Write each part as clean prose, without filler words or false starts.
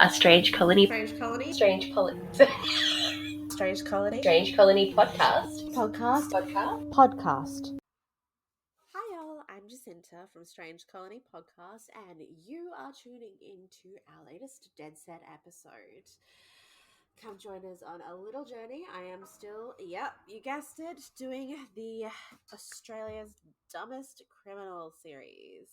A strange colony. Strange colony. Strange colony. Strange colony. Strange colony podcast. Podcast. Hi y'all, I'm Jacinta from Strange Colony Podcast, and you are tuning into our latest DEADSET episode. Come join us on a little journey. I am still, yep, you guessed it, doing the Australia's Dumbest Criminal series.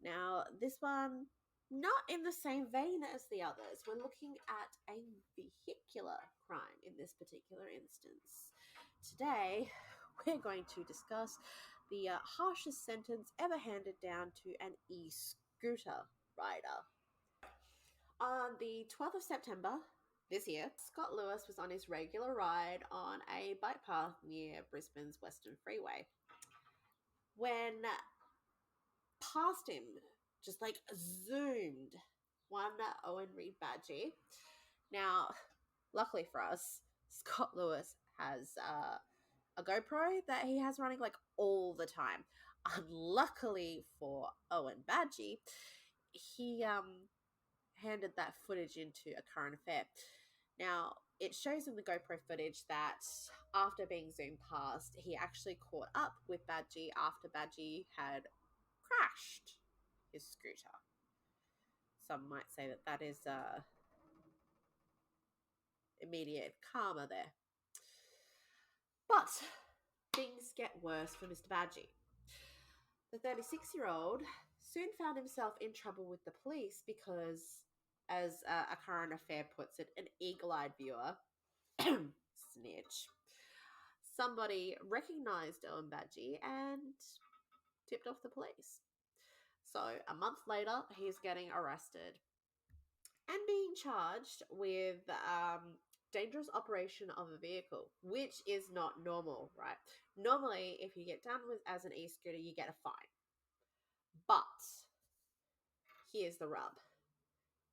Now, this one, not in the same vein as the others. We're looking at a vehicular crime in this particular instance. Today, we're going to discuss the harshest sentence ever handed down to an e-scooter rider. On the 12th of September this year, Scott Lewis was on his regular ride on a bike path near Brisbane's Western Freeway when past him, just like zoomed, one Owen Reed Badgie. Now, luckily for us, Scott Lewis has a GoPro that he has running like all the time. Unluckily for Owen Badgie, he handed that footage into a current affair. Now, it shows in the GoPro footage that after being zoomed past, he actually caught up with Badgie after Badgie had crashed his scooter. Some might say that that is immediate karma there. But things get worse for Mr. Badgie. The 36-year-old soon found himself in trouble with the police because, as a current affair puts it, an eagle-eyed viewer, snitch, somebody recognized Owen Badgie and tipped off the police. So a month later, he's getting arrested and being charged with dangerous operation of a vehicle, which is not normal, right? Normally, if you get done with as an e-scooter, you get a fine. But here's the rub.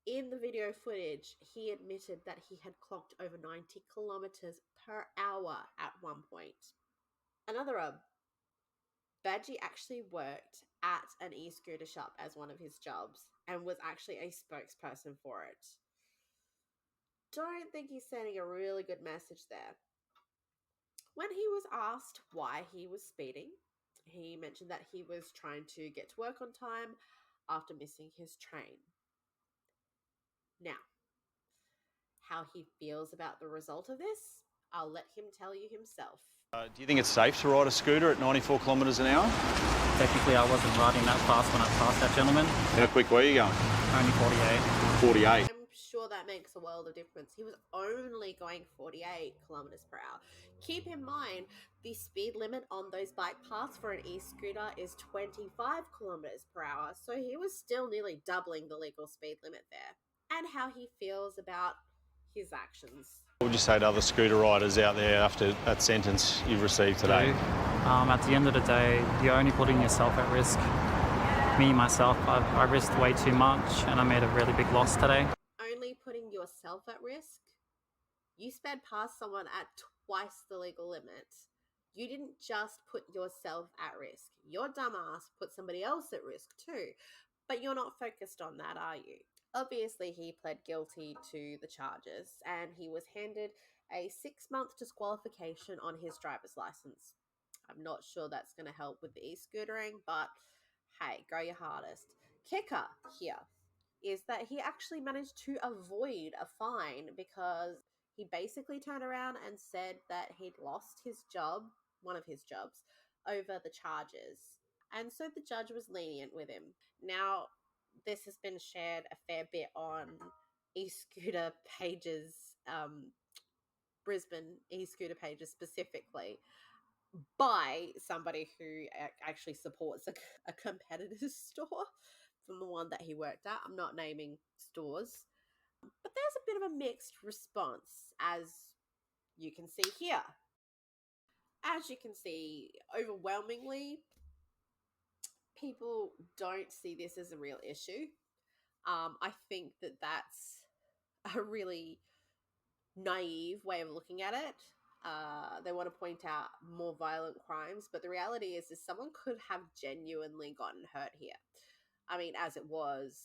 In the video footage, he admitted that he had clocked over 90 kilometers per hour at one point. Another rub. Badgie actually worked at an e-scooter shop as one of his jobs and was actually a spokesperson for it. Don't think he's sending a really good message there. When he was asked why he was speeding, he mentioned that he was trying to get to work on time after missing his train. Now, how he feels about the result of this, I'll let him tell you himself. Do you think it's safe to ride a scooter at 94 kilometres an hour? Technically, I wasn't riding that fast when I passed that gentleman. How quick were you going? Only 48. 48. I'm sure that makes a world of difference. He was only going 48 kilometers per hour. Keep in mind, the speed limit on those bike paths for an e-scooter is 25 kilometers per hour. So he was still nearly doubling the legal speed limit there. And how he feels about his actions. What would you say to other scooter riders out there after that sentence you've received today? At the end of the day, you're only putting yourself at risk. Me, myself, I risked way too much and I made a really big loss today. Only putting yourself at risk? You sped past someone at twice the legal limit. You didn't just put yourself at risk. Your dumbass put somebody else at risk too. But you're not focused on that, are you? Obviously, he pled guilty to the charges and he was handed a 6-month disqualification on his driver's license. I'm not sure that's going to help with the e-scootering, but hey, go your hardest. Kicker here is that he actually managed to avoid a fine because he basically turned around and said that he'd lost his job, one of his jobs, over the charges. And so the judge was lenient with him. Now, this has been shared a fair bit on e-scooter pages, Brisbane e-scooter pages specifically, by somebody who actually supports a competitor's store from the one that he worked at. I'm not naming stores. But there's a bit of a mixed response, as you can see here. As you can see, overwhelmingly, people don't see this as a real issue. I think that that's a really naive way of looking at it. They want to point out more violent crimes, but the reality is someone could have genuinely gotten hurt here. I mean, as it was,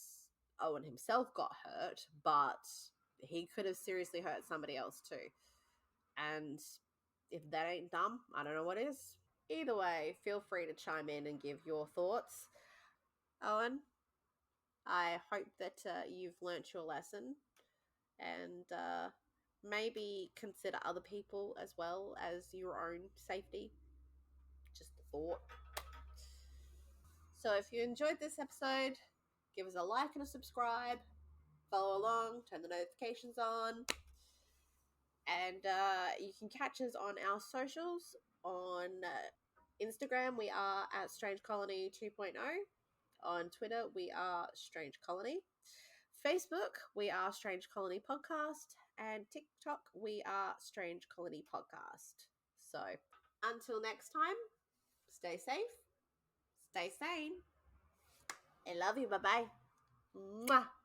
Owen himself got hurt, but he could have seriously hurt somebody else too. And if that ain't dumb, I don't know what is. Either way, feel free to chime in and give your thoughts. Owen, I hope that you've learnt your lesson, and maybe consider other people as well as your own safety. Just a thought. So if you enjoyed this episode, give us a like and a subscribe. Follow along, turn the notifications on. And you can catch us on our socials. On Instagram, we are at Strange Colony 2.0. On Twitter, we are Strange Colony. Facebook, we are Strange Colony Podcast. And TikTok, we are Strange Colony Podcast. So until next time, stay safe, stay sane. I love you. Bye-bye. Mwah.